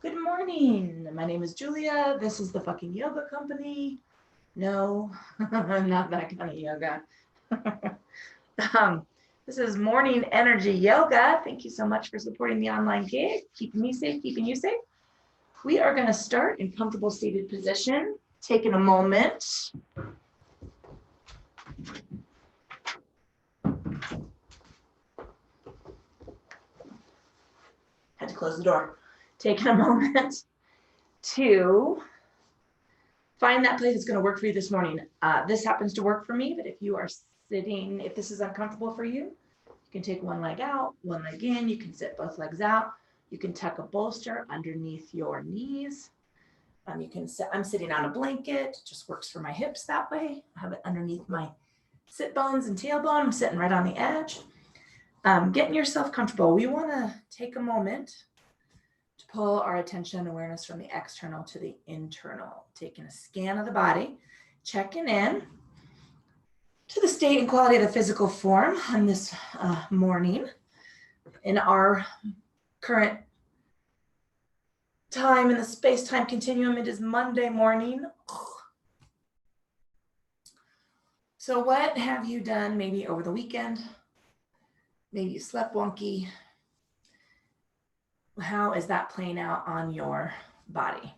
Good morning. My name is Julia. This is the fucking yoga company. No, not that kind of yoga. um, this is morning energy yoga. Thank you so much for supporting the online gig, keeping me safe, keeping you safe. We are going to start in comfortable seated position, taking a moment. Had to close the door. Taking a moment to find that place that's going to work for you this morning. This happens to work for me, but if you are sitting, if this is uncomfortable for you, you can take one leg out, one leg in. You can sit both legs out. You can tuck a bolster underneath your knees. You can sit, I'm sitting on a blanket. It just works for my hips that way. I have it underneath my sit bones and tailbone. I'm sitting right on the edge. Getting yourself comfortable. We want to take a moment to pull our attention and awareness from the external to the internal, taking a scan of the body, checking in to the state and quality of the physical form on this morning. In our current time in the space-time continuum, it is Monday morning. So what have you done maybe over the weekend? Maybe you slept wonky. How is that playing out on your body?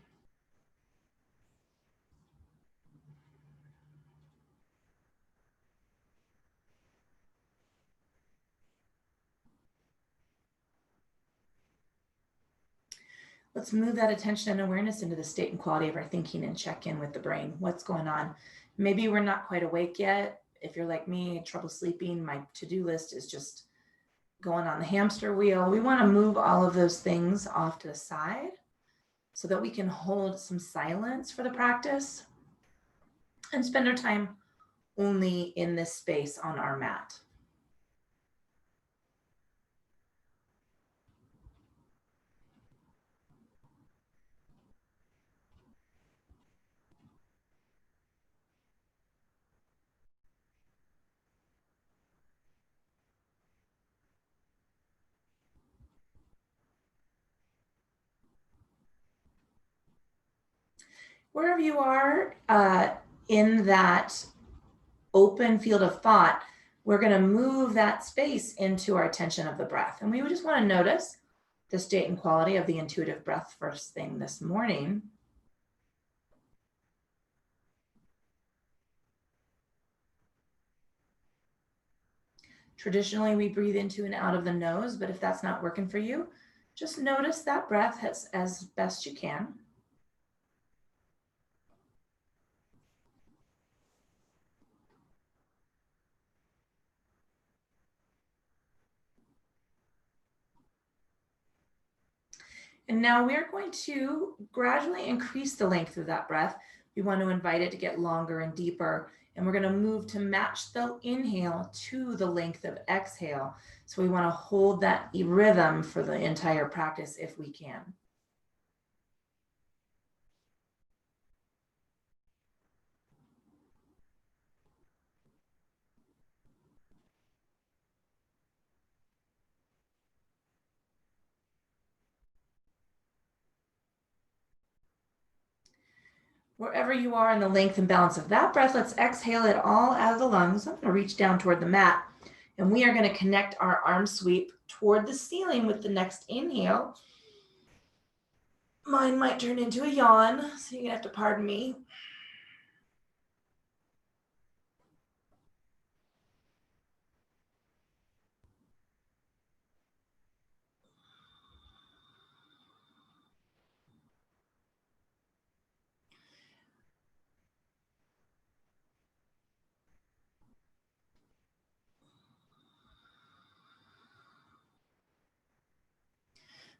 Let's move that attention and awareness into the state and quality of our thinking and check in with the brain. What's going on? Maybe we're not quite awake yet. If you're like me, trouble sleeping, my to-do list is just going on the hamster wheel. We want to move all of those things off to the side so that we can hold some silence for the practice and spend our time only in this space on our mat. Wherever you are in that open field of thought, we're going to move that space into our attention of the breath. And we would just want to notice the state and quality of the intuitive breath first thing this morning. Traditionally, we breathe into and out of the nose, but if that's not working for you, just notice that breath as best you can. And now we're going to gradually increase the length of that breath. We want to invite it to get longer and deeper. And we're going to move to match the inhale to the length of exhale. So we want to hold that rhythm for the entire practice if we can. Wherever you are in the length and balance of that breath, let's exhale it all out of the lungs. I'm going to reach down toward the mat. And we are going to connect our arm sweep toward the ceiling with the next inhale. Mine might turn into a yawn, so you're going to have to pardon me.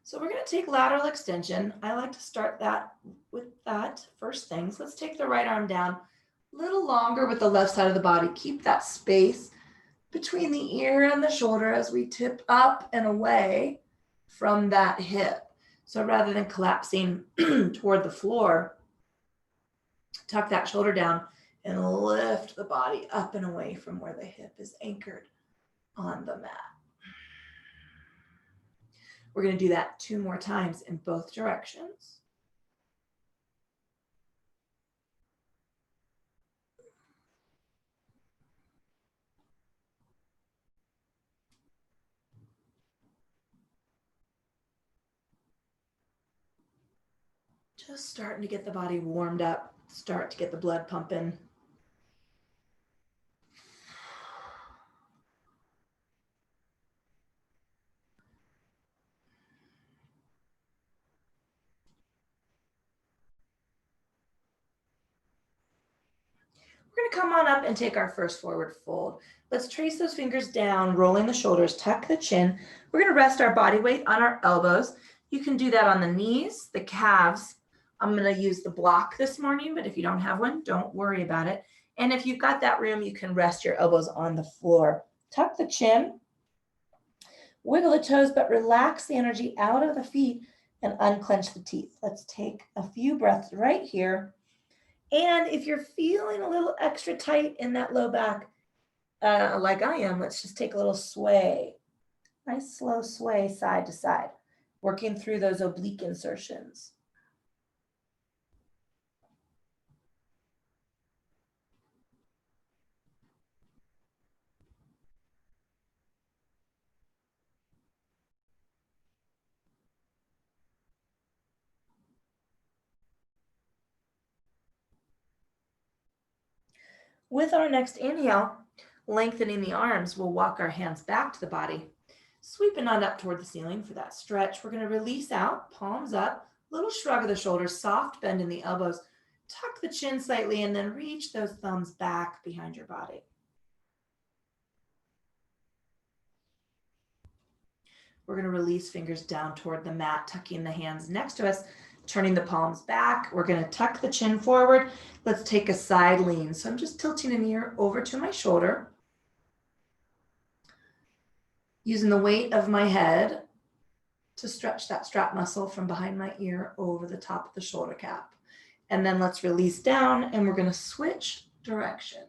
So we're going to take lateral extension. I like to start that with that first thing. So let's take the right arm down a little longer with the left side of the body. Keep that space between the ear and the shoulder as we tip up and away from that hip. So rather than collapsing toward the floor, tuck that shoulder down and lift the body up and away from where the hip is anchored on the mat. We're going to do that 2 more times in both directions. Just starting to get the body warmed up, start to get the blood pumping. We're going to come on up and take our first forward fold. Let's trace those fingers down, rolling the shoulders, tuck the chin. We're going to rest our body weight on our elbows. You can do that on the knees, the calves. I'm going to use the block this morning, but if you don't have one, don't worry about it. And if you've got that room, you can rest your elbows on the floor. Tuck the chin, wiggle the toes, but relax the energy out of the feet and unclench the teeth. Let's take a few breaths right here. And if you're feeling a little extra tight in that low back, like I am, let's just take a little sway. Nice slow sway side to side, working through those oblique insertions. With our next inhale, lengthening the arms, we'll walk our hands back to the body, sweeping on up toward the ceiling for that stretch. We're going to release out, palms up, little shrug of the shoulders, soft bend in the elbows, tuck the chin slightly, and then reach those thumbs back behind your body. We're going to release fingers down toward the mat, tucking the hands next to us, turning the palms back. We're going to tuck the chin forward. Let's take a side lean. So I'm just tilting an ear over to my shoulder, using the weight of my head to stretch that strap muscle from behind my ear over the top of the shoulder cap. And then let's release down, and we're going to switch directions.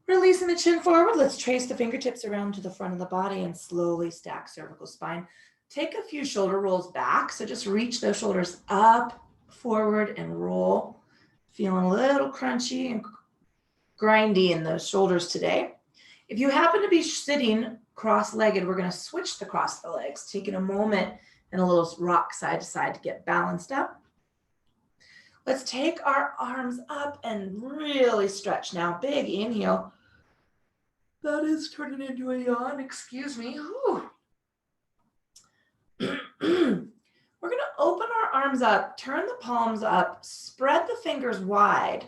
Releasing the chin forward, let's trace the fingertips around to the front of the body and slowly stack cervical spine. Take a few shoulder rolls back, so just reach those shoulders up, forward, and roll. Feeling a little crunchy and grindy in those shoulders today. If you happen to be sitting cross-legged, we're going to switch the cross the legs, taking a moment and a little rock side to side to get balanced up. Let's take our arms up and really stretch now. Big inhale. That is turning into a yawn, excuse me. We're going to open our arms up, turn the palms up, spread the fingers wide,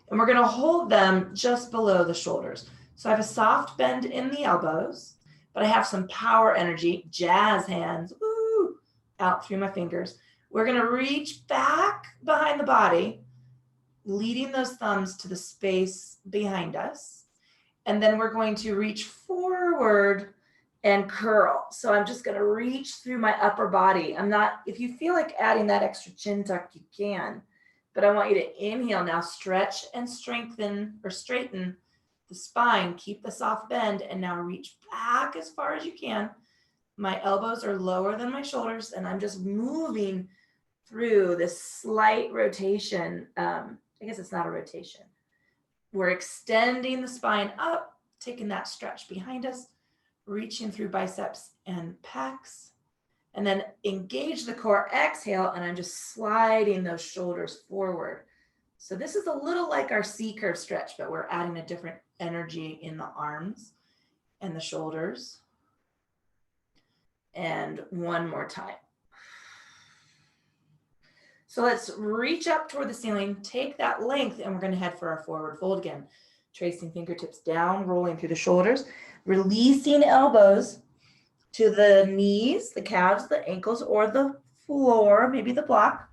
and we're going to hold them just below the shoulders. So I have a soft bend in the elbows, but I have some power energy, jazz hands, out through my fingers. We're going to reach back behind the body, leading those thumbs to the space behind us. And then we're going to reach forward and curl. So I'm just going to reach through my upper body. If you feel like adding that extra chin tuck, you can, but I want you to inhale now, stretch and straighten the spine, keep the soft bend, and now reach back as far as you can. My elbows are lower than my shoulders, and I'm just moving through this slight rotation. I guess it's not a rotation. We're extending the spine up, taking that stretch behind us, reaching through biceps and pecs, and then engage the core, exhale, and I'm just sliding those shoulders forward. So this is a little like our C-curve stretch, but we're adding a different energy in the arms and the shoulders. And one more time. So let's reach up toward the ceiling, take that length, and we're going to head for our forward fold again. Tracing fingertips down, rolling through the shoulders, releasing elbows to the knees, the calves, the ankles, or the floor, maybe the block.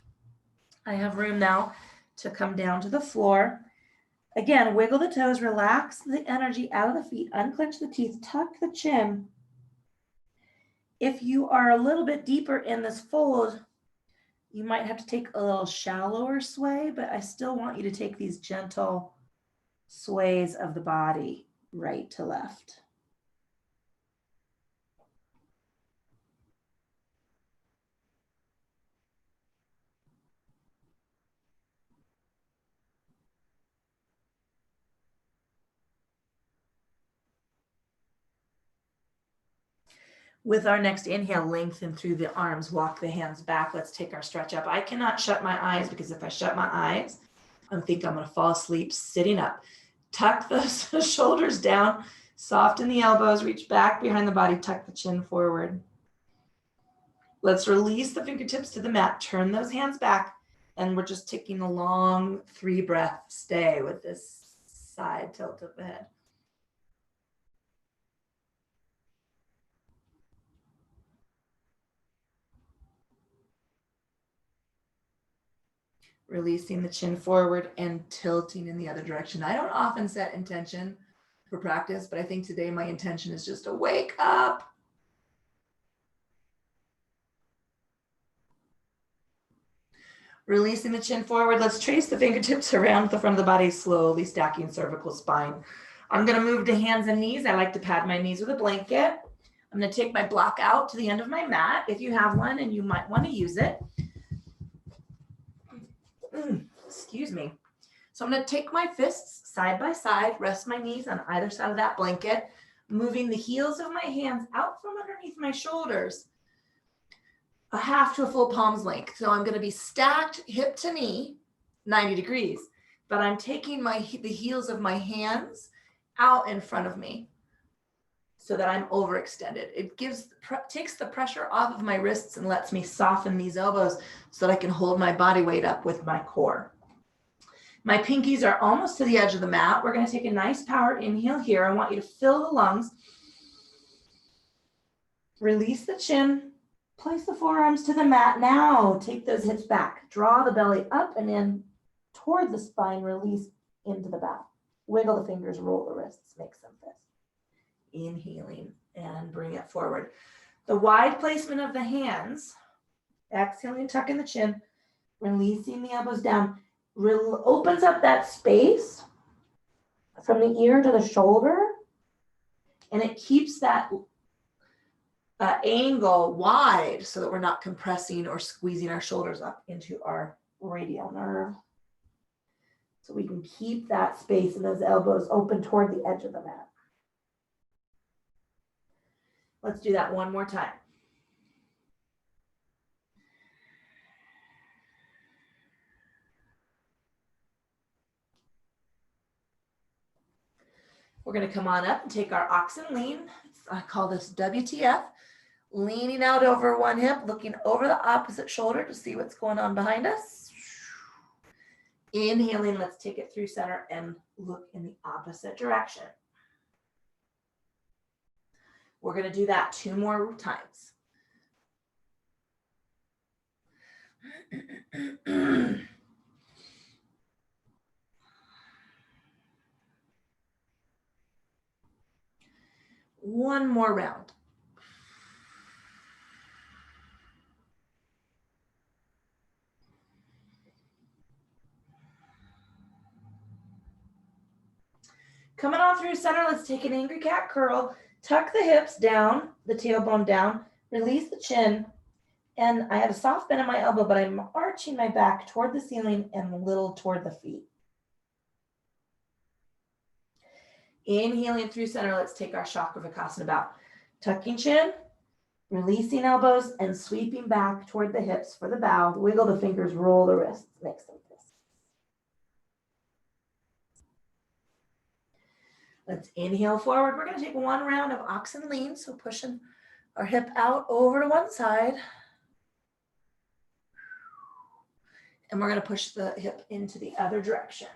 I have room now to come down to the floor. Again, wiggle the toes, relax the energy out of the feet, unclench the teeth, tuck the chin, If you are a little bit deeper in this fold, you might have to take a little shallower sway, but I still want you to take these gentle sways of the body right to left. With our next inhale, lengthen through the arms, walk the hands back. Let's take our stretch up. I cannot shut my eyes because if I shut my eyes, I think I'm going to fall asleep sitting up. Tuck those shoulders down, soften the elbows, reach back behind the body, tuck the chin forward. Let's release the fingertips to the mat, turn those hands back, and we're just taking a long 3-breath stay with this side tilt of the head. Releasing the chin forward and tilting in the other direction. I don't often set intention for practice, but I think today my intention is just to wake up. Releasing the chin forward. Let's trace the fingertips around the front of the body, slowly stacking cervical spine. I'm going to move to hands and knees. I like to pad my knees with a blanket. I'm going to take my block out to the end of my mat if you have one, and you might want to use it. Excuse me. So I'm going to take my fists side by side, rest my knees on either side of that blanket, moving the heels of my hands out from underneath my shoulders, a half to a full palm's length. So I'm going to be stacked hip to knee, 90 degrees, but I'm taking the heels of my hands out in front of me so that I'm overextended. It takes the pressure off of my wrists and lets me soften these elbows so that I can hold my body weight up with my core. My pinkies are almost to the edge of the mat. We're going to take a nice power inhale here. I want you to fill the lungs. Release the chin. Place the forearms to the mat. Now take those hips back. Draw the belly up and in toward the spine. Release into the back. Wiggle the fingers, roll the wrists, make some fists. Inhaling and bring it forward. The wide placement of the hands. Exhaling, tucking the chin. Releasing the elbows down. Opens up that space from the ear to the shoulder, and it keeps that angle wide so that we're not compressing or squeezing our shoulders up into our radial nerve. So we can keep that space and those elbows open toward the edge of the mat. Let's do that one more time. We're going to come on up and take our oxen lean. I call this WTF. Leaning out over one hip, looking over the opposite shoulder to see what's going on behind us. Inhaling, let's take it through center and look in the opposite direction. We're going to do that 2 more times. One more round. Coming on through center, let's take an angry cat curl. Tuck the hips down, the tailbone down, release the chin. And I have a soft bend in my elbow, but I'm arching my back toward the ceiling and a little toward the feet. Inhaling through center, let's take our Chakravarkasana bow. Tucking chin, releasing elbows, and sweeping back toward the hips for the bow. Wiggle the fingers, roll the wrists, make some fists. Let's inhale forward. We're going to take 1 round of oxen lean, so pushing our hip out over to one side. And we're going to push the hip into the other direction.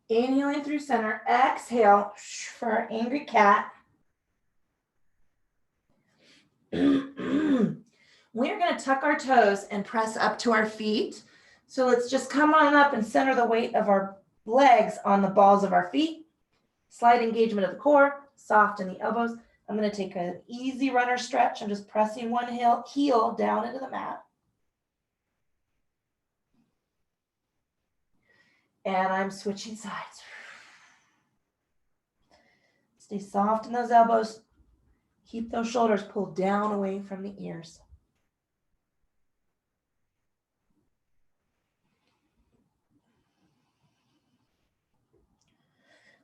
Inhaling through center, exhale for our angry cat. We're going to tuck our toes and press up to our feet So let's just come on up and center the weight of our legs on the balls of our feet. Slight engagement of the core, soften the elbows. I'm going to take an easy runner stretch. I'm just pressing one heel down into the mat. And I'm switching sides. Stay soft in those elbows. Keep those shoulders pulled down away from the ears.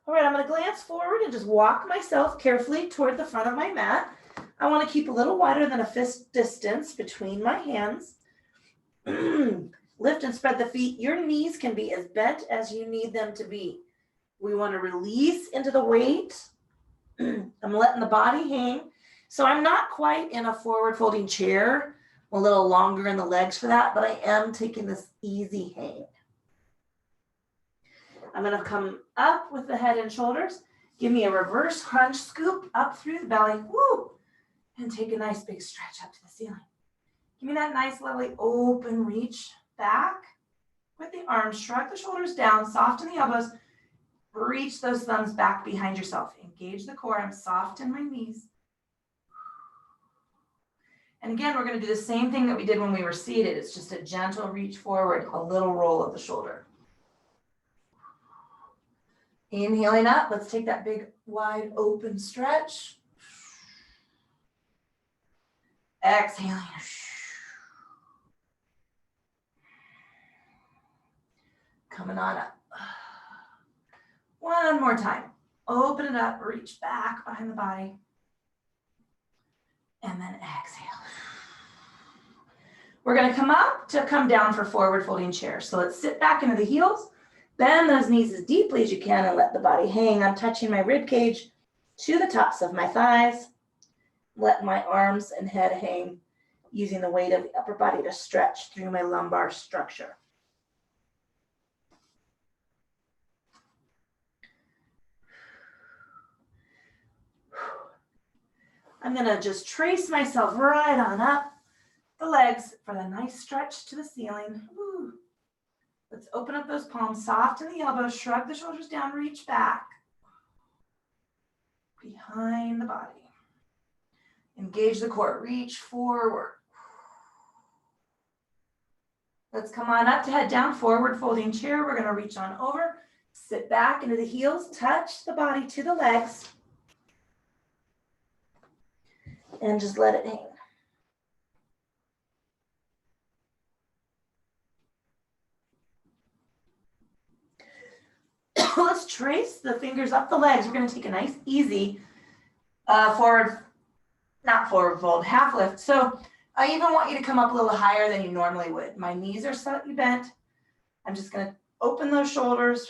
All right, I'm going to glance forward and just walk myself carefully toward the front of my mat. I want to keep a little wider than a fist distance between my hands. Lift and spread the feet. Your knees can be as bent as you need them to be. We want to release into the weight. I'm letting the body hang. So I'm not quite in a forward folding chair, a little longer in the legs for that, but I am taking this easy hang. I'm going to come up with the head and shoulders. Give me a reverse crunch scoop up through the belly. Woo! And take a nice big stretch up to the ceiling. Give me that nice, lovely open reach back with the arms. Shrug the shoulders down, soften the elbows. Reach those thumbs back behind yourself. Engage the core. I'm soft in my knees. And again, we're going to do the same thing that we did when we were seated. It's just a gentle reach forward, a little roll of the shoulder. Inhaling up. Let's take that big, wide open stretch. Exhaling. Coming on up. One more time. Open it up, reach back behind the body. And then exhale. We're going to come up to come down for forward folding chair. So let's sit back into the heels. Bend those knees as deeply as you can and let the body hang. I'm touching my rib cage to the tops of my thighs. Let my arms and head hang, using the weight of the upper body to stretch through my lumbar structure. I'm going to just trace myself right on up the legs for the nice stretch to the ceiling. Woo. Let's open up those palms, soften the elbows, shrug the shoulders down, reach back behind the body. Engage the core, reach forward. Let's come on up to head down, forward folding chair. We're going to reach on over, sit back into the heels, touch the body to the legs, and just let it hang. Let's trace the fingers up the legs. We're going to take a nice, easy forward, not forward fold, half lift. So I even want you to come up a little higher than you normally would. My knees are slightly bent. I'm just going to open those shoulders.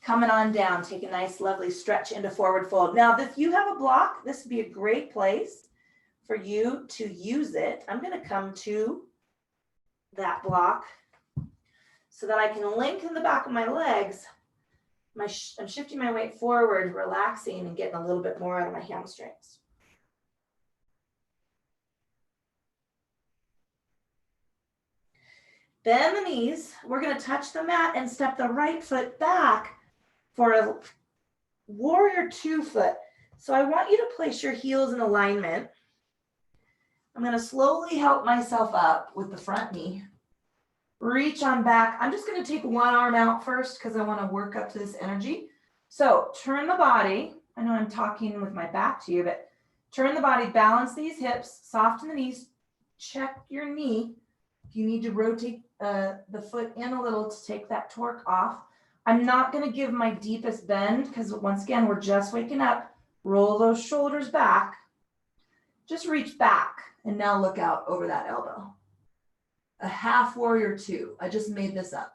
Coming on down, take a nice, lovely stretch into forward fold. Now, if you have a block, this would be a great place for you to use it. I'm going to come to that block so that I can lengthen the back of my legs. I'm shifting my weight forward, relaxing, and getting a little bit more out of my hamstrings. Bend the knees. We're going to touch the mat and step the right foot back for a warrior 2 foot. So I want you to place your heels in alignment. I'm going to slowly help myself up with the front knee. Reach on back. I'm just going to take one arm out first because I want to work up to this energy. So turn the body. I know I'm talking with my back to you, but turn the body, balance these hips, soften the knees, check your knee. If you need to rotate the foot in a little to take that torque off. I'm not going to give my deepest bend because once again, we're just waking up. Roll those shoulders back. Just reach back and now look out over that elbow. A half warrior 2. I just made this up.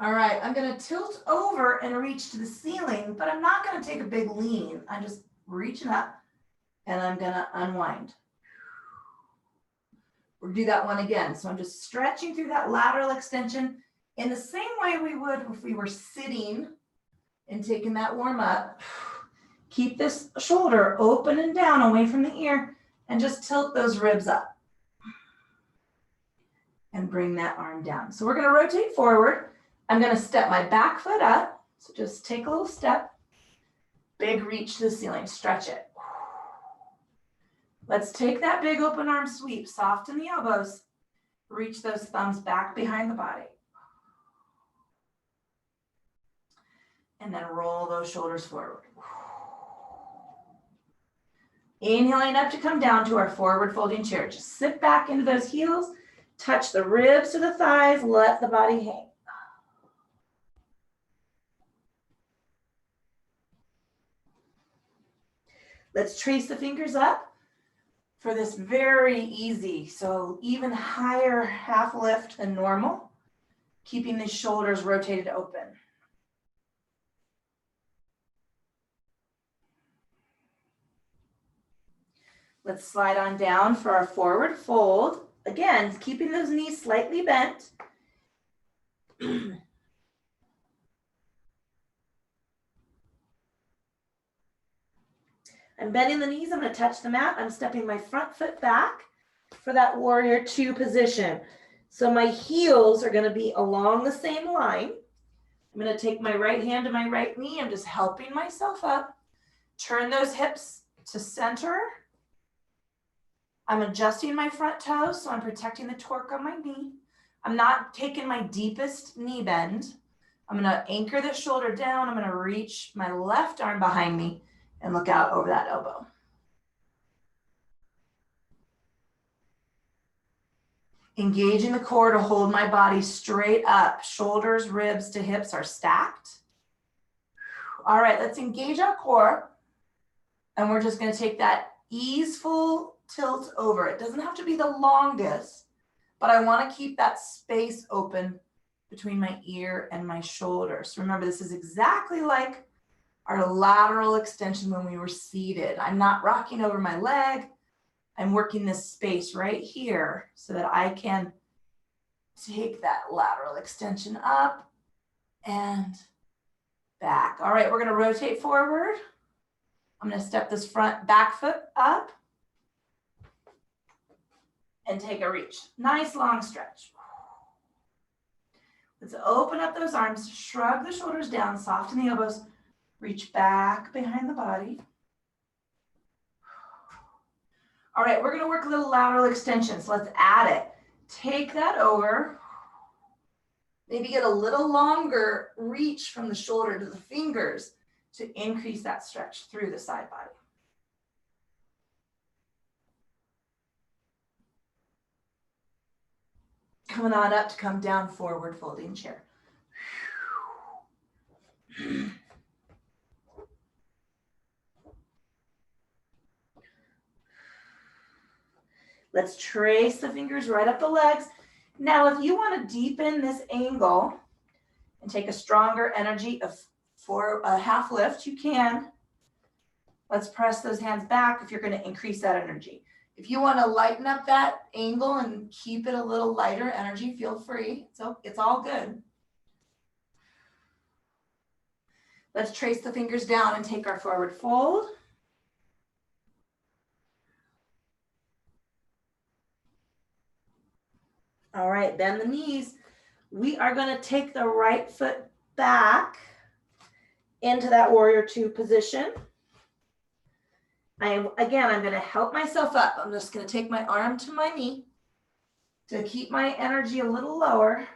All right, I'm going to tilt over and reach to the ceiling, but I'm not going to take a big lean. I'm just reaching up and I'm going to unwind. We'll do that one again. So I'm just stretching through that lateral extension in the same way we would if we were sitting and taking that warm up. Keep this shoulder open and down away from the ear and just tilt those ribs up. And bring that arm down. So we're gonna rotate forward. I'm gonna step my back foot up. So just take a little step. Big reach to the ceiling, stretch it. Let's take that big open arm sweep, soften the elbows. Reach those thumbs back behind the body. And then roll those shoulders forward. Inhaling up to come down to our forward folding chair. Just sit back into those heels. Touch the ribs to the thighs, let the body hang. Let's trace the fingers up for this very easy, so even higher half lift than normal, keeping the shoulders rotated open. Let's slide on down for our forward fold. Again, keeping those knees slightly bent. I'm bending the knees, I'm gonna touch the mat. I'm stepping my front foot back for that warrior two position. So my heels are gonna be along the same line. I'm gonna take my right hand to my right knee. I'm just helping myself up. Turn those hips to center. I'm adjusting my front toes, so I'm protecting the torque on my knee. I'm not taking my deepest knee bend. I'm gonna anchor the shoulder down. I'm gonna reach my left arm behind me and look out over that elbow. Engaging the core to hold my body straight up. Shoulders, ribs to hips are stacked. All right, let's engage our core. And we're just gonna take that easeful tilt over. It doesn't have to be the longest, but I wanna keep that space open between my ear and my shoulders. Remember, this is exactly like our lateral extension when we were seated. I'm not rocking over my leg. I'm working this space right here so that I can take that lateral extension up and back. All right, we're gonna rotate forward. I'm gonna step this front back foot up and take a reach. Nice long stretch. Let's open up those arms, shrug the shoulders down, soften the elbows, reach back behind the body. All right, we're gonna work a little lateral extension, so let's add it. Take that over. Maybe get a little longer reach from the shoulder to the fingers to increase that stretch through the side body. Coming on up to come down, forward folding chair. Let's trace the fingers right up the legs. Now, if you want to deepen this angle and take a stronger energy for a half lift, you can. Let's press those hands back if you're going to increase that energy. If you want to lighten up that angle and keep it a little lighter energy, feel free. So it's all good. Let's trace the fingers down and take our forward fold. All right, bend the knees. We are going to take the right foot back into that warrior two position. I'm going to help myself up. I'm just going to take my arm to my knee to keep my energy a little lower.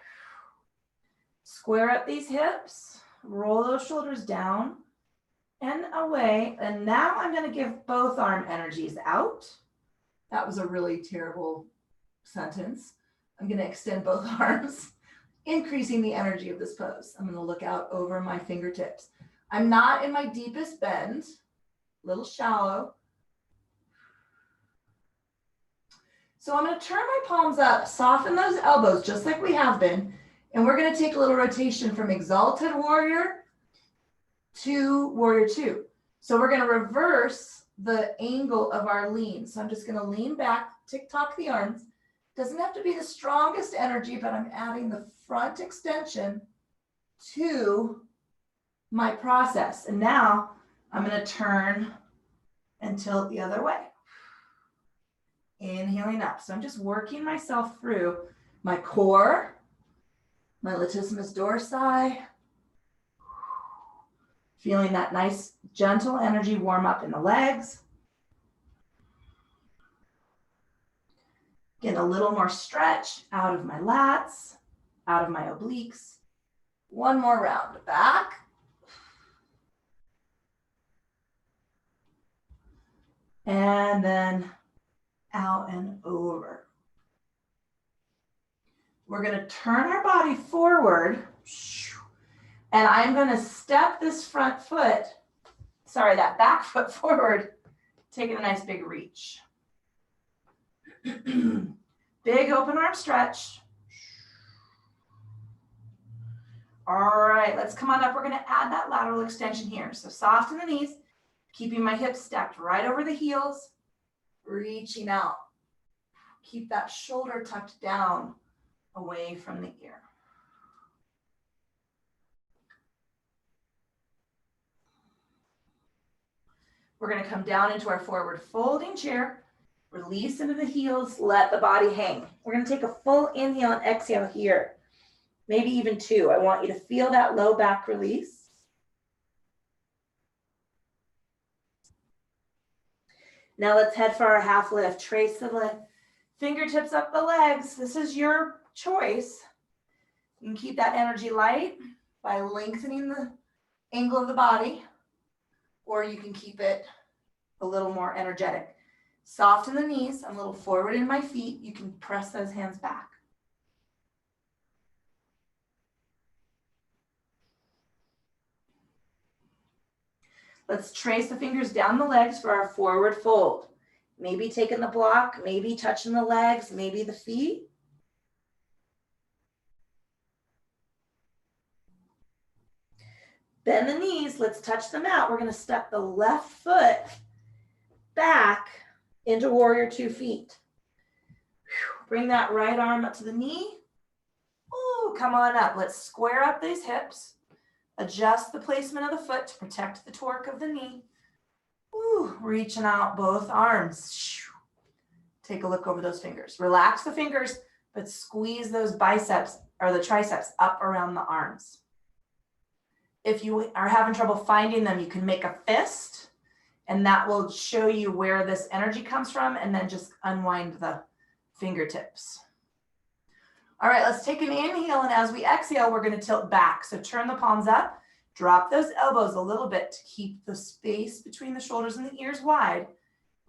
Square up these hips, roll those shoulders down and away. And now I'm going to give both arm energies out. That was a really terrible sentence. I'm going to extend both arms, increasing the energy of this pose. I'm going to look out over my fingertips. I'm not in my deepest bend, a little shallow. So I'm going to turn my palms up, soften those elbows just like we have been. And we're going to take a little rotation from exalted warrior to warrior two. So we're going to reverse the angle of our lean. So I'm just going to lean back, tick-tock the arms. Doesn't have to be the strongest energy, but I'm adding the front extension to my process. And now I'm going to turn and tilt the other way. Inhaling up. So I'm just working myself through my core, my latissimus dorsi, feeling that nice gentle energy warm up in the legs. Getting a little more stretch out of my lats, out of my obliques. One more round back. And then out and over. We're going to turn our body forward. And I'm going to step this front foot, sorry, that back foot forward, taking a nice big reach. Big open arm stretch. All right, let's come on up. We're going to add that lateral extension here. So soften the knees, keeping my hips stacked right over the heels, reaching out. Keep that shoulder tucked down away from the ear. We're going to come down into our forward folding chair, release into the heels, let the body hang. We're going to take a full inhale and exhale here. Maybe even two. I want you to feel that low back release. Now let's head for our half lift. Trace the fingertips up the legs. This is your choice. You can keep that energy light by lengthening the angle of the body, or you can keep it a little more energetic. Soften the knees. I'm a little forward in my feet. You can press those hands back. Let's trace the fingers down the legs for our forward fold. Maybe taking the block, maybe touching the legs, maybe the feet. Bend the knees, let's touch them out. We're going to step the left foot back into warrior 2 feet. Bring that right arm up to the knee. Ooh, come on up. Let's square up these hips. Adjust the placement of the foot to protect the torque of the knee. Ooh, reaching out both arms. Take a look over those fingers. Relax the fingers, but squeeze those biceps or the triceps up around the arms. If you are having trouble finding them, you can make a fist, and that will show you where this energy comes from, and then just unwind the fingertips. All right, let's take an inhale, and as we exhale, we're going to tilt back. So turn the palms up, drop those elbows a little bit to keep the space between the shoulders and the ears wide.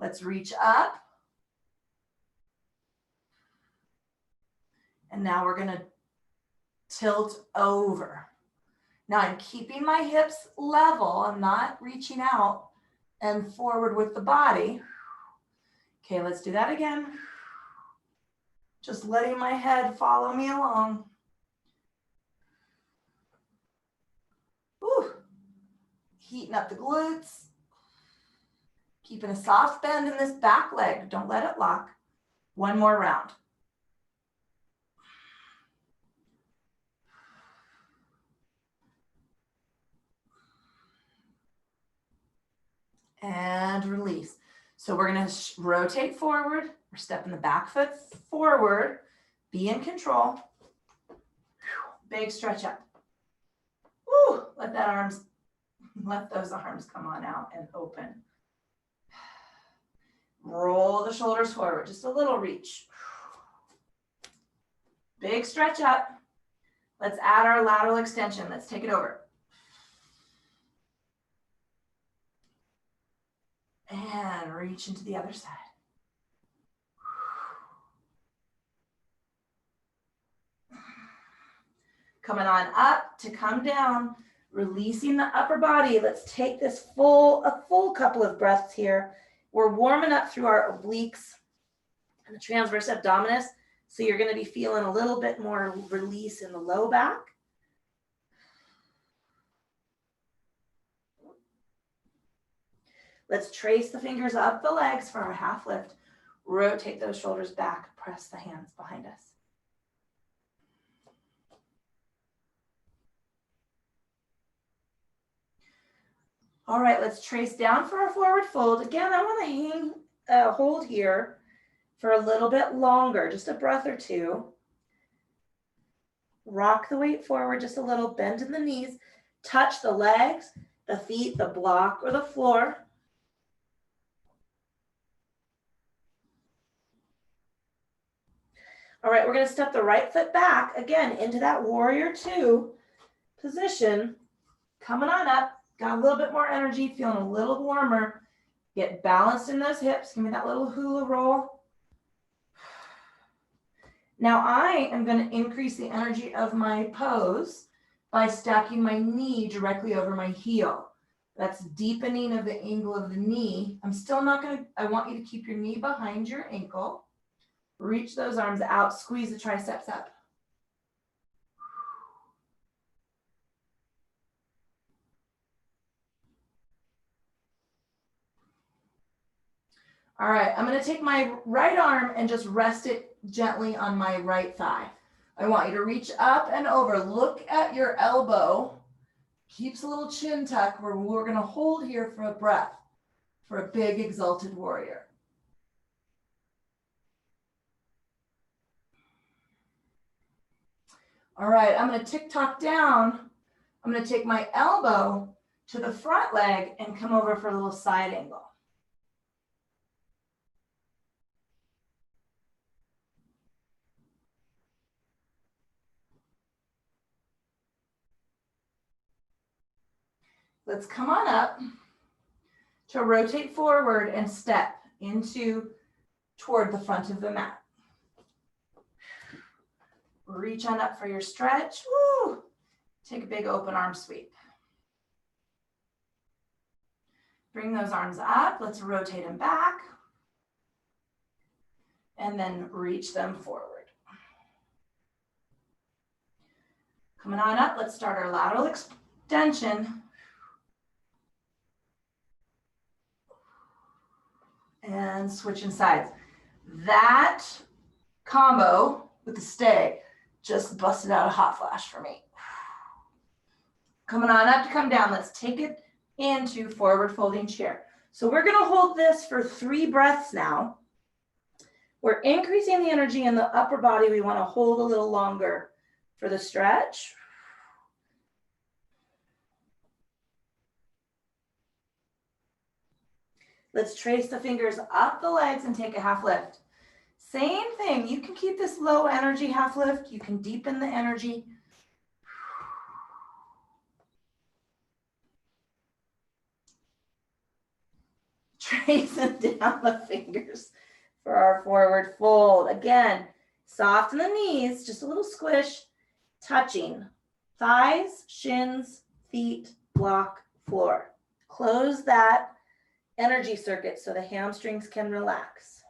Let's reach up. And now we're going to tilt over. Now I'm keeping my hips level. I'm not reaching out and forward with the body. Okay, let's do that again. Just letting my head follow me along. Whew. Heating up the glutes. Keeping a soft bend in this back leg. Don't let it lock. One more round. And release. So we're going to rotate forward. We're stepping the back foot forward. Be in control. Big stretch up. Woo, let those arms come on out and open. Roll the shoulders forward, just a little reach. Big stretch up. Let's add our lateral extension. Let's take it over. And reach into the other side. Coming on up to come down, releasing the upper body. Let's take this a full couple of breaths here. We're warming up through our obliques and the transverse abdominis. So you're going to be feeling a little bit more release in the low back. Let's trace the fingers up the legs for our half lift. Rotate those shoulders back. Press the hands behind us. All right, let's trace down for our forward fold. Again, I want to hold here for a little bit longer, just a breath or two. Rock the weight forward just a little, bend in the knees, touch the legs, the feet, the block, or the floor. All right, we're going to step the right foot back, again, into that warrior two position. Coming on up, got a little bit more energy, feeling a little warmer. Get balanced in those hips. Give me that little hula roll. Now I am going to increase the energy of my pose by stacking my knee directly over my heel. That's deepening of the angle of the knee. I'm still not going to, I want you to keep your knee behind your ankle. Reach those arms out, squeeze the triceps up. All right, I'm going to take my right arm and just rest it gently on my right thigh. I want you to reach up and over. Look at your elbow. Keeps a little chin tuck where we're going to hold here for a breath, for a big exalted warrior. All right, I'm going to tick-tock down. I'm going to take my elbow to the front leg and come over for a little side angle. Let's come on up to rotate forward and step toward the front of the mat. Reach on up for your stretch. Woo! Take a big open arm sweep. Bring those arms up. Let's rotate them back. And then reach them forward. Coming on up, let's start our lateral extension. And switching sides. That combo with the stay just busted out a hot flash for me. Coming on up to come down. Let's take it into forward folding chair. So we're going to hold this for 3 breaths now. We're increasing the energy in the upper body. We want to hold a little longer for the stretch. Let's trace the fingers up the legs and take a half lift. Same thing. You can keep this low energy half lift. You can deepen the energy. Tracing down the fingers for our forward fold. Again, soften the knees, just a little squish, touching thighs, shins, feet, block, floor. Close that energy circuit so the hamstrings can relax.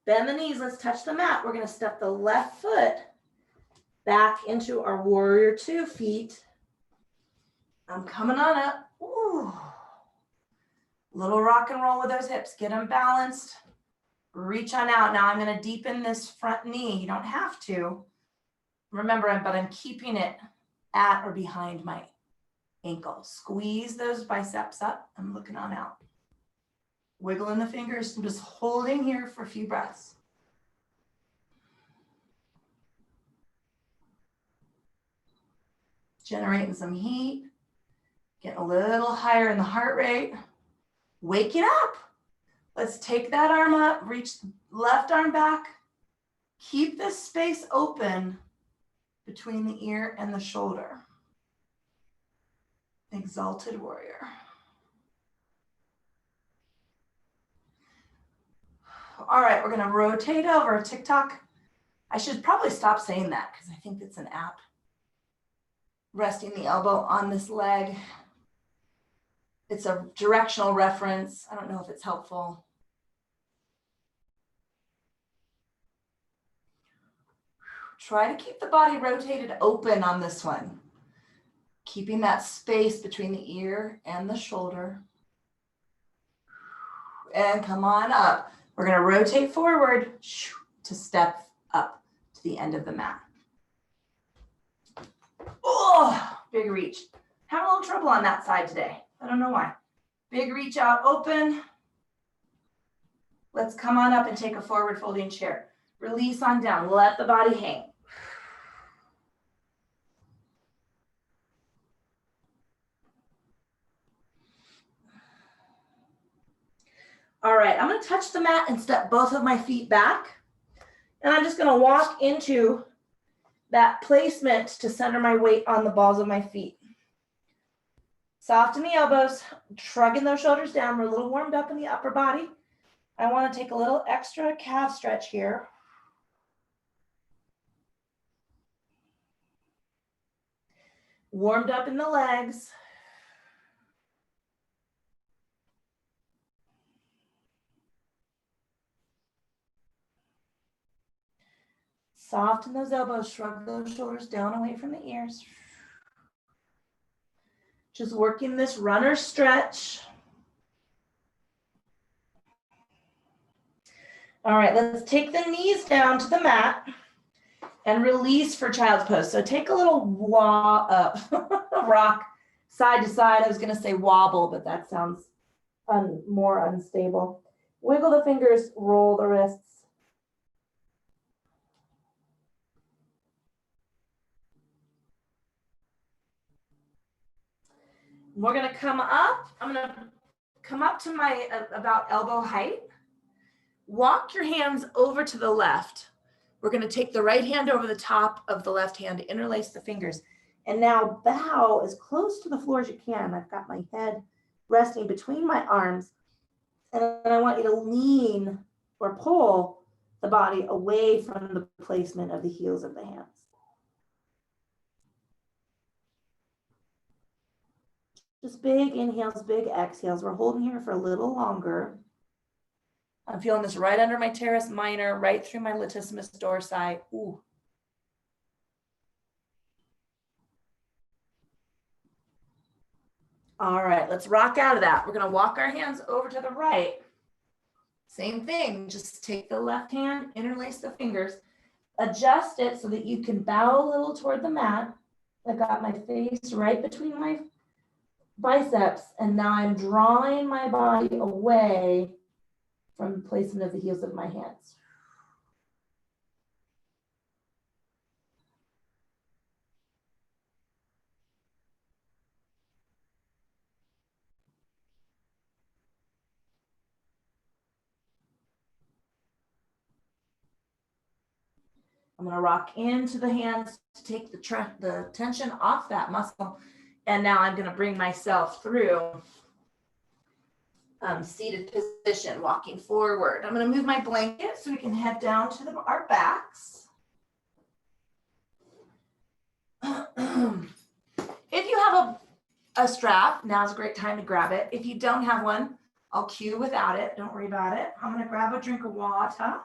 Bend the knees, let's touch the mat. We're going to step the left foot back into our warrior two feet. I'm coming on up. Ooh. Little rock and roll with those hips. Get them balanced. Reach on out. Now I'm going to deepen this front knee. You don't have to. Remember, but I'm keeping it at or behind my ankle. Squeeze those biceps up. I'm looking on out. Wiggling the fingers. I'm just holding here for a few breaths. Generating some heat. Getting a little higher in the heart rate. Wake it up. Let's take that arm up. Reach the left arm back. Keep this space open between the ear and the shoulder. Exalted warrior. All right, we're going to rotate over. TikTok. I should probably stop saying that because I think it's an app. Resting the elbow on this leg. It's a directional reference. I don't know if it's helpful. Try to keep the body rotated open on this one. Keeping that space between the ear and the shoulder. And come on up. We're going to rotate forward to step up to the end of the mat. Oh, big reach. Having a little trouble on that side today. I don't know why. Big reach out, open. Let's come on up and take a forward folding chair. Release on down, let the body hang. All right, I'm gonna touch the mat and step both of my feet back. And I'm just gonna walk into that placement to center my weight on the balls of my feet. Soften the elbows, shrugging those shoulders down. We're a little warmed up in the upper body. I want to take a little extra calf stretch here. Warmed up in the legs. Soften those elbows, shrug those shoulders down away from the ears. Just working this runner stretch. All right, let's take the knees down to the mat and release for child's pose. So take a little rock side to side. I was gonna say wobble, but that sounds more unstable. Wiggle the fingers, roll the wrists. We're gonna come up. I'm gonna come up to my about elbow height. Walk your hands over to the left. We're gonna take the right hand over the top of the left hand, interlace the fingers, and now bow as close to the floor as you can. I've got my head resting between my arms, and then I want you to lean or pull the body away from the placement of the heels of the hands. Just big inhales, big exhales. We're holding here for a little longer. I'm feeling this right under my teres minor, right through my latissimus dorsi. Ooh. All right, let's rock out of that. We're gonna walk our hands over to the right. Same thing, just take the left hand, interlace the fingers, adjust it so that you can bow a little toward the mat. I got my face right between my biceps, and now I'm drawing my body away from the placement of the heels of my hands. I'm gonna rock into the hands to take the tension off that muscle. And now I'm gonna bring myself through seated position, walking forward. I'm gonna move my blanket so we can head down to our backs. If you have a strap, now's a great time to grab it. If you don't have one, I'll cue without it. Don't worry about it. I'm gonna grab a drink of water.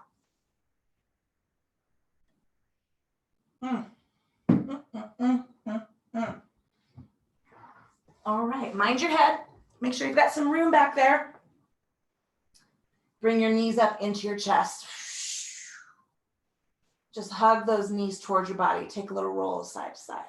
All right, mind your head. Make sure you've got some room back there. Bring your knees up into your chest. Just hug those knees towards your body. Take a little roll side to side.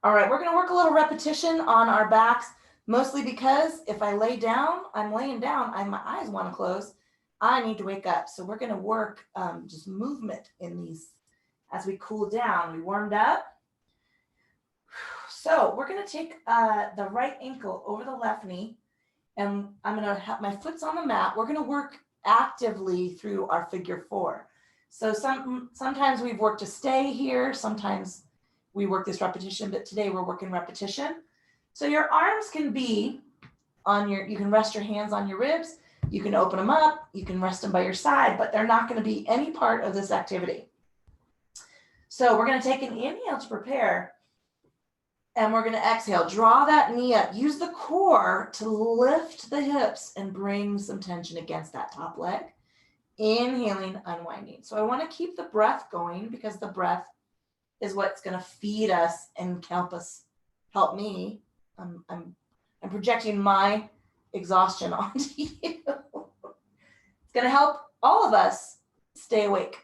All right, we're gonna work a little repetition on our backs, mostly because if I lay down, I'm laying down, my eyes wanna close. I need to wake up. So we're gonna work just movement in these as we cool down. We warmed up. So we're gonna take the right ankle over the left knee, and I'm gonna have my foot's on the mat. We're gonna work actively through our figure four. So sometimes we've worked to stay here, sometimes we work this repetition, but today we're working repetition. So your arms can be on you can rest your hands on your ribs, you can open them up, you can rest them by your side, but they're not gonna be any part of this activity. So we're gonna take an inhale to prepare, and we're gonna exhale, draw that knee up, use the core to lift the hips and bring some tension against that top leg. Inhaling, unwinding. So I wanna keep the breath going because the breath is what's gonna feed us and help me. I'm projecting my exhaustion onto you. It's gonna help all of us Stay awake.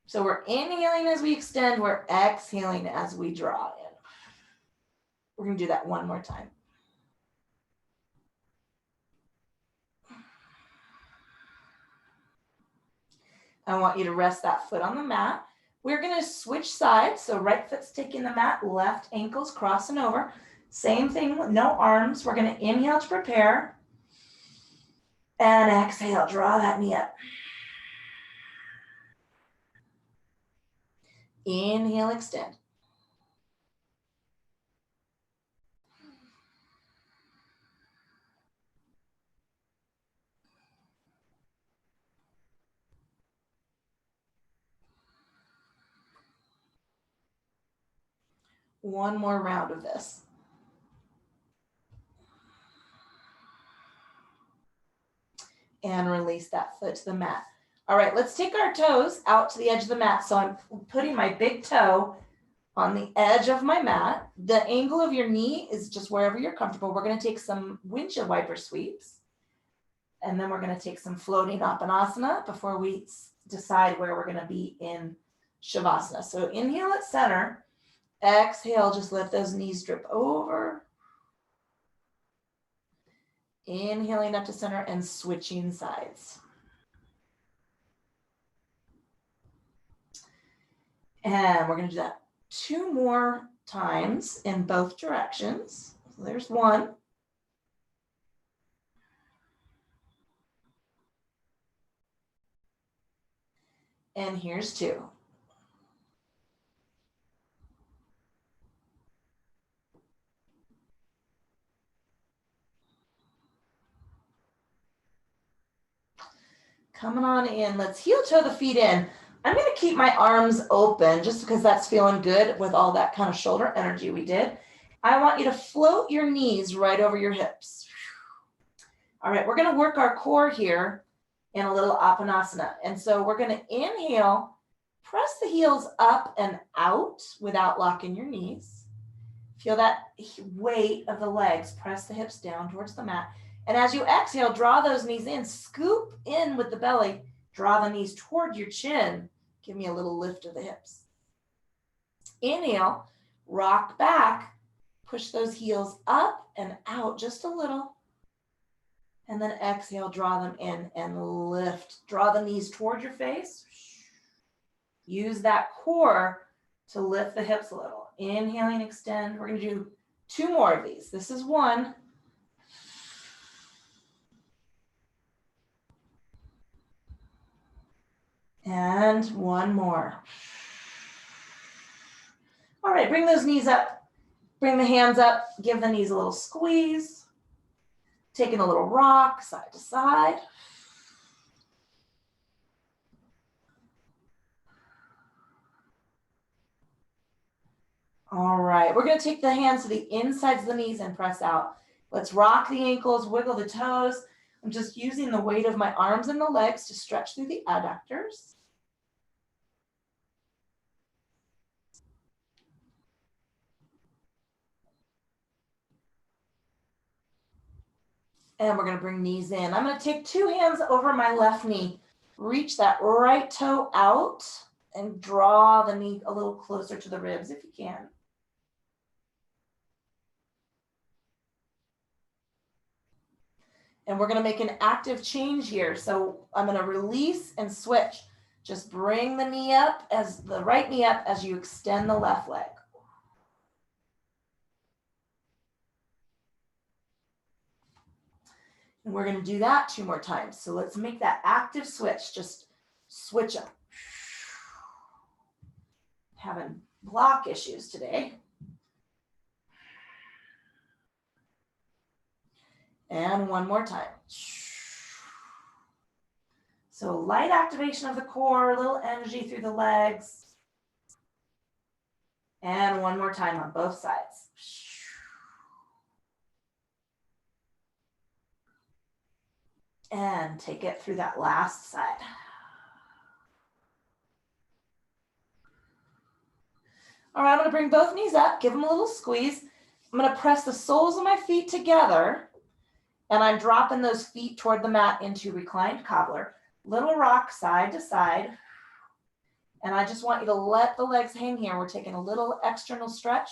So we're inhaling as we extend, we're exhaling as we draw in. We're going to do that one more time. I want you to rest that foot on the mat. We're going to switch sides. So right foot's taking the mat, left ankle's crossing over. Same thing with no arms. We're going to inhale to prepare. And exhale, draw that knee up. Inhale, extend. One more round of this. And release that foot to the mat. All right, let's take our toes out to the edge of the mat. So I'm putting my big toe on the edge of my mat. The angle of your knee is just wherever you're comfortable. We're going to take some windshield wiper sweeps. And then we're going to take some floating Apanasana before we decide where we're going to be in Shavasana. So inhale at center. Exhale, just let those knees drip over. Inhaling up to center and switching sides. And we're going to do that 2 more times in both directions. So there's 1. And here's 2. Coming on in, let's heel toe the feet in. I'm going to keep my arms open just because that's feeling good with all that kind of shoulder energy we did. I want you to float your knees right over your hips. All right, we're going to work our core here in a little Apanasana. And so we're going to inhale, press the heels up and out without locking your knees. Feel that weight of the legs, press the hips down towards the mat. And as you exhale, draw those knees in, scoop in with the belly, draw the knees toward your chin. Give me a little lift of the hips. Inhale, rock back, push those heels up and out just a little. And then exhale, draw them in and lift. Draw the knees toward your face. Use that core to lift the hips a little. Inhaling, extend. We're going to do 2 more of these. This is 1. And 1 more. All right, bring those knees up. Bring the hands up. Give the knees a little squeeze. Taking a little rock side to side. All right, we're going to take the hands to the insides of the knees and press out. Let's rock the ankles, wiggle the toes. I'm just using the weight of my arms and the legs to stretch through the adductors. And we're going to bring knees in. I'm going to take 2 hands over my left knee. Reach that right toe out and draw the knee a little closer to the ribs if you can. And we're going to make an active change here. So I'm going to release and switch. Just bring the knee up, as the right knee up as you extend the left leg. And we're going to do that 2 more times. So let's make that active switch. Just switch up. Having block issues today. And 1 more time. So light activation of the core, a little energy through the legs. And 1 more time on both sides. And take it through that last side. All right, I'm going to bring both knees up, give them a little squeeze. I'm going to press the soles of my feet together, and I'm dropping those feet toward the mat into reclined cobbler. Little rock side to side. And I just want you to let the legs hang here. We're taking a little external stretch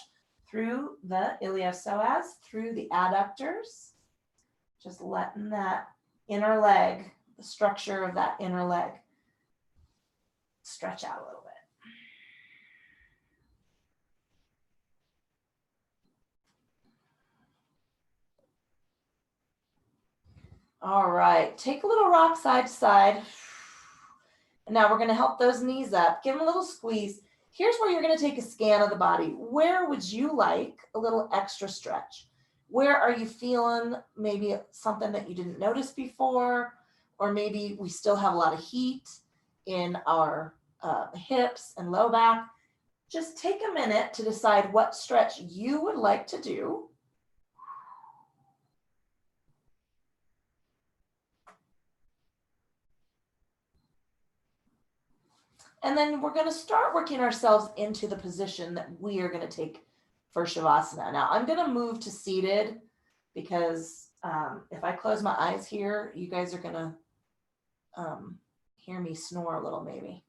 through the iliopsoas, through the adductors. Just letting that inner leg, the structure of that inner leg, stretch out a little bit. All right, take a little rock side to side. And now we're going to help those knees up. Give them a little squeeze. Here's where you're going to take a scan of the body. Where would you like a little extra stretch? Where are you feeling maybe something that you didn't notice before? Or maybe we still have a lot of heat in our hips and low back. Just take a minute to decide what stretch you would like to do. And then we're going to start working ourselves into the position that we are going to take for Shavasana. Now I'm going to move to seated because if I close my eyes here, you guys are going to hear me snore a little maybe.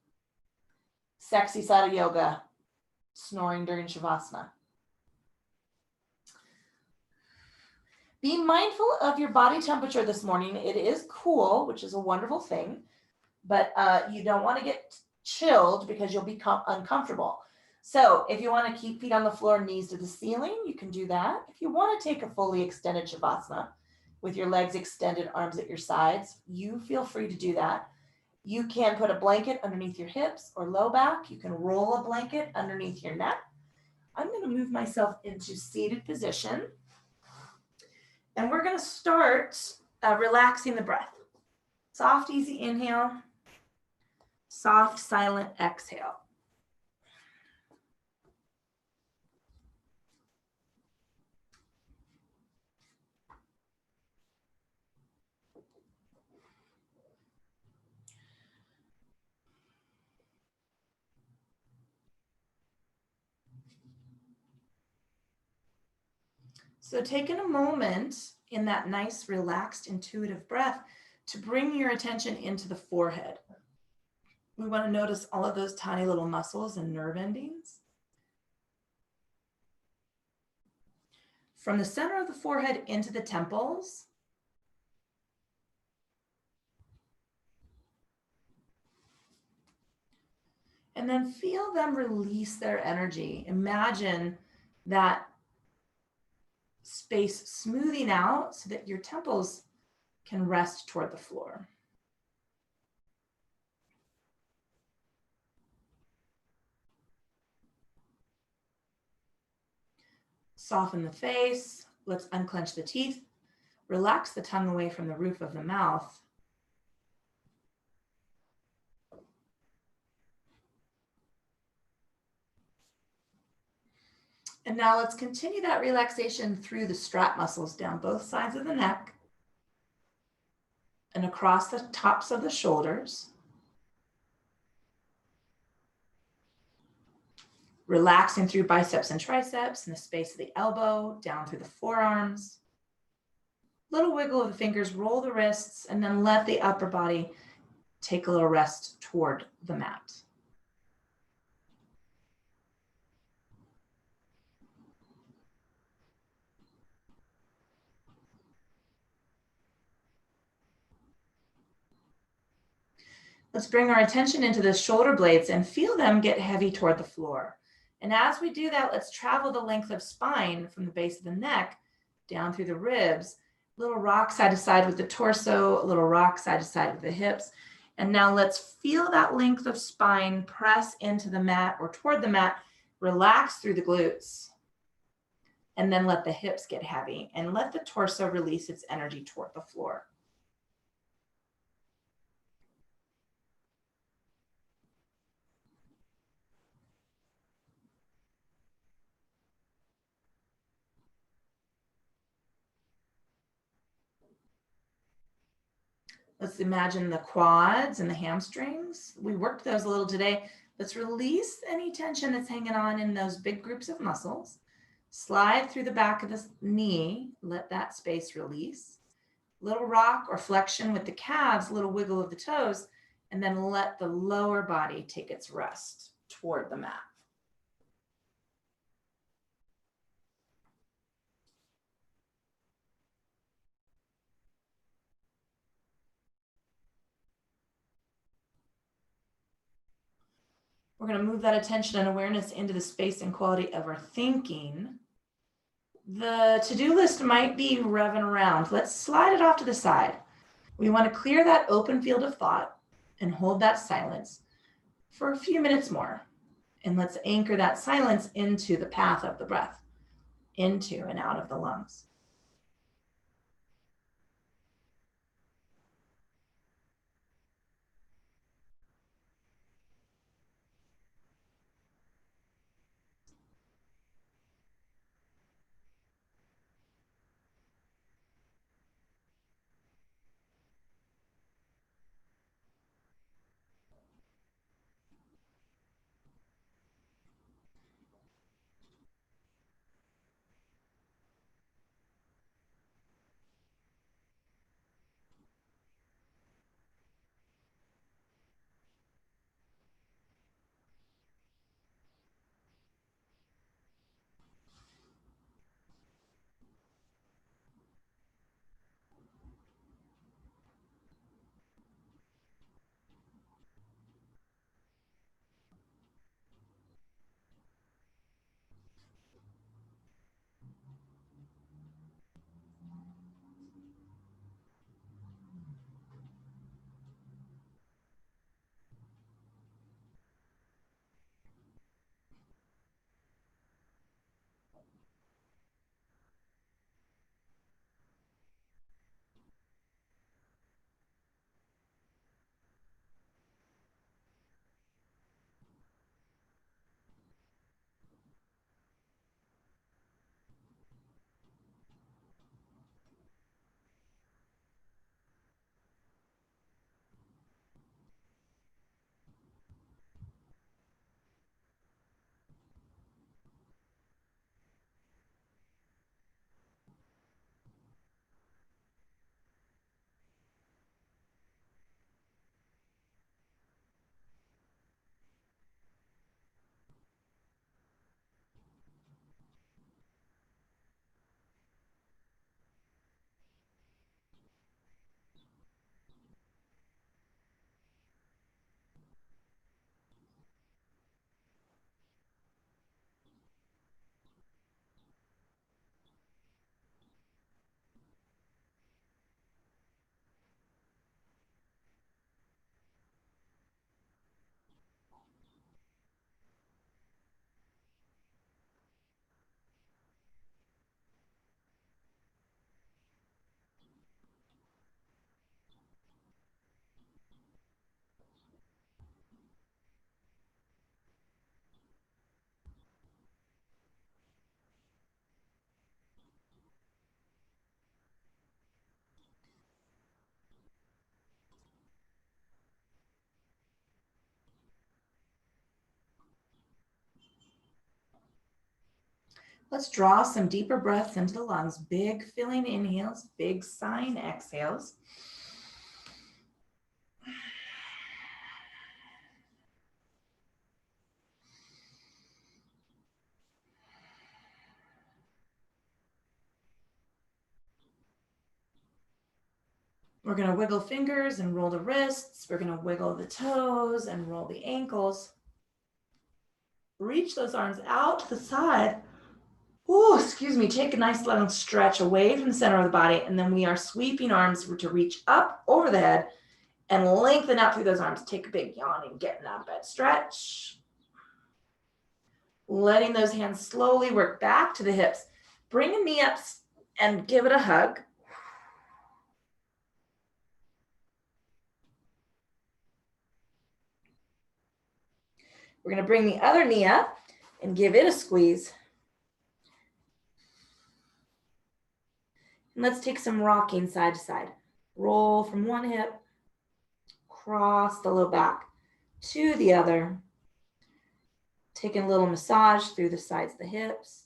Sexy side of yoga, snoring during Shavasana. Be mindful of your body temperature this morning. It is cool, which is a wonderful thing, but you don't want to get chilled because you'll become uncomfortable. So if you want to keep feet on the floor, knees to the ceiling, you can do that. If you want to take a fully extended Shavasana with your legs extended, arms at your sides, you feel free to do that. You can put a blanket underneath your hips or low back. You can roll a blanket underneath your neck. I'm going to move myself into seated position. And we're going to start relaxing the breath. Soft, easy inhale. Soft, silent exhale. So taking a moment in that nice, relaxed, intuitive breath to bring your attention into the forehead. We want to notice all of those tiny little muscles and nerve endings. From the center of the forehead into the temples. And then feel them release their energy. Imagine that space smoothing out so that your temples can rest toward the floor. Soften the face. Let's unclench the teeth. Relax the tongue away from the roof of the mouth. And now let's continue that relaxation through the strap muscles down both sides of the neck and across the tops of the shoulders. Relaxing through biceps and triceps and the space of the elbow, down through the forearms. Little wiggle of the fingers, roll the wrists, and then let the upper body take a little rest toward the mat. Let's bring our attention into the shoulder blades and feel them get heavy toward the floor. And as we do that, let's travel the length of spine from the base of the neck down through the ribs. A little rock side to side with the torso, a little rock side to side with the hips. And now let's feel that length of spine press into the mat or toward the mat. Relax through the glutes. And then let the hips get heavy and let the torso release its energy toward the floor. Let's imagine the quads and the hamstrings. We worked those a little today. Let's release any tension that's hanging on in those big groups of muscles. Slide through the back of the knee, let that space release. Little rock or flexion with the calves, little wiggle of the toes, and then let the lower body take its rest toward the mat. We're going to move that attention and awareness into the space and quality of our thinking. The to-do list might be revving around. Let's slide it off to the side. We want to clear that open field of thought and hold that silence for a few minutes more. And let's anchor that silence into the path of the breath, into and out of the lungs. Let's draw some deeper breaths into the lungs. Big filling inhales, big sighing exhales. We're going to wiggle fingers and roll the wrists. We're going to wiggle the toes and roll the ankles. Reach those arms out to the side. Ooh, excuse me. Take a nice long stretch away from the center of the body. And then we are sweeping arms to reach up over the head and lengthen out through those arms. Take a big yawn and getting out of bed. Stretch. Letting those hands slowly work back to the hips. Bring a knee up and give it a hug. We're going to bring the other knee up and give it a squeeze. And let's take some rocking side to side. Roll from one hip, cross the low back to the other. Taking a little massage through the sides of the hips.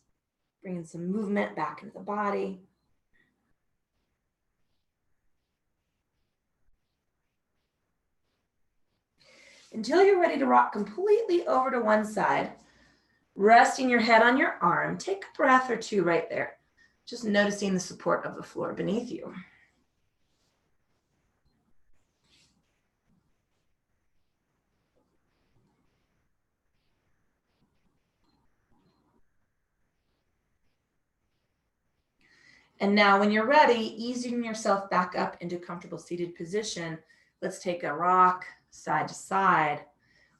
Bringing some movement back into the body. Until you're ready to rock completely over to one side, resting your head on your arm. Take a breath or two right there. Just noticing the support of the floor beneath you. And now when you're ready, easing yourself back up into comfortable seated position, let's take a rock side to side.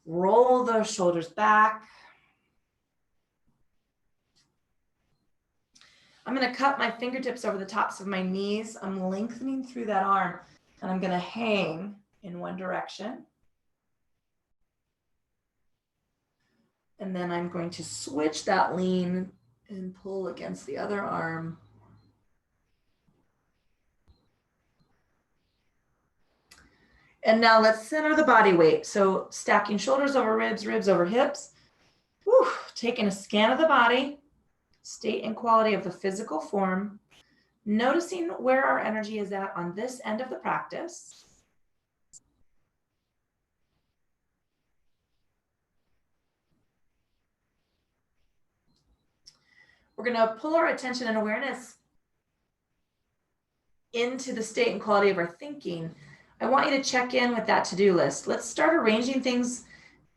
Roll those shoulders back. I'm going to cup my fingertips over the tops of my knees. I'm lengthening through that arm, and I'm going to hang in one direction. And then I'm going to switch that lean and pull against the other arm. And now let's center the body weight. So stacking shoulders over ribs, ribs over hips. Whew. Taking a scan of the body, state and quality of the physical form, noticing where our energy is at on this end of the practice. We're going to pull our attention and awareness into the state and quality of our thinking. I want you to check in with that to-do list. Let's start arranging things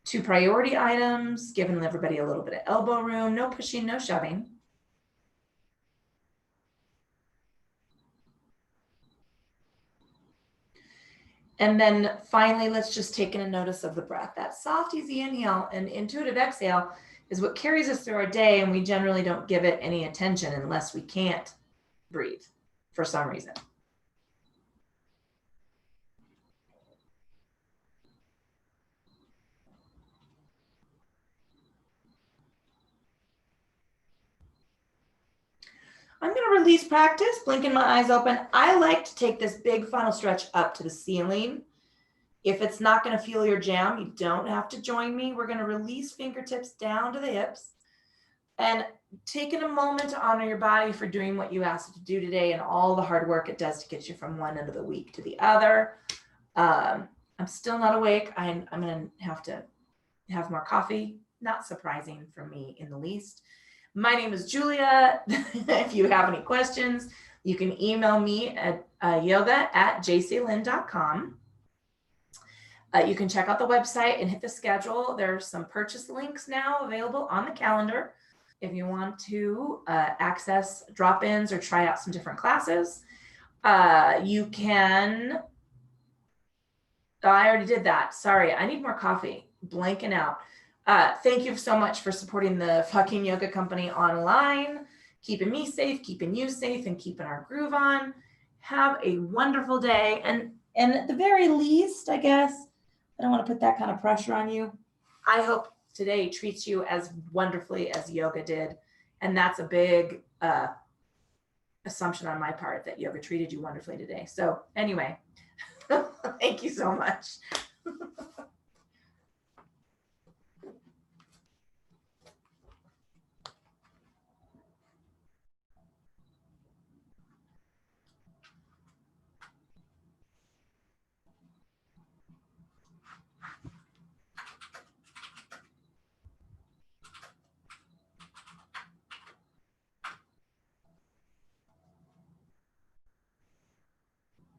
to priority items, giving everybody a little bit of elbow room, no pushing, no shoving. And then finally, let's just take in a notice of the breath. That soft, easy inhale and intuitive exhale is what carries us through our day, and we generally don't give it any attention unless we can't breathe for some reason. I'm going to release practice, blinking my eyes open. I like to take this big final stretch up to the ceiling. If it's not going to feel your jam, you don't have to join me. We're going to release fingertips down to the hips and taking a moment to honor your body for doing what you asked it to do today and all the hard work it does to get you from one end of the week to the other. I'm still not awake. I'm going to have more coffee. Not surprising for me in the least. My name is Julia. If you have any questions, you can email me at yoga@jclynn.com. You can check out the website and hit the schedule. There's some purchase links now available on the calendar if you want to access drop-ins or try out some different classes. You can, I already did that. Sorry, I need more coffee. Blanking out. Thank you so much for supporting the fucking yoga company online, keeping me safe, keeping you safe, and keeping our groove on. Have a wonderful day. And at the very least, I guess, I don't want to put that kind of pressure on you. I hope today treats you as wonderfully as yoga did. And that's a big assumption on my part that yoga treated you wonderfully today. So anyway, thank you so much.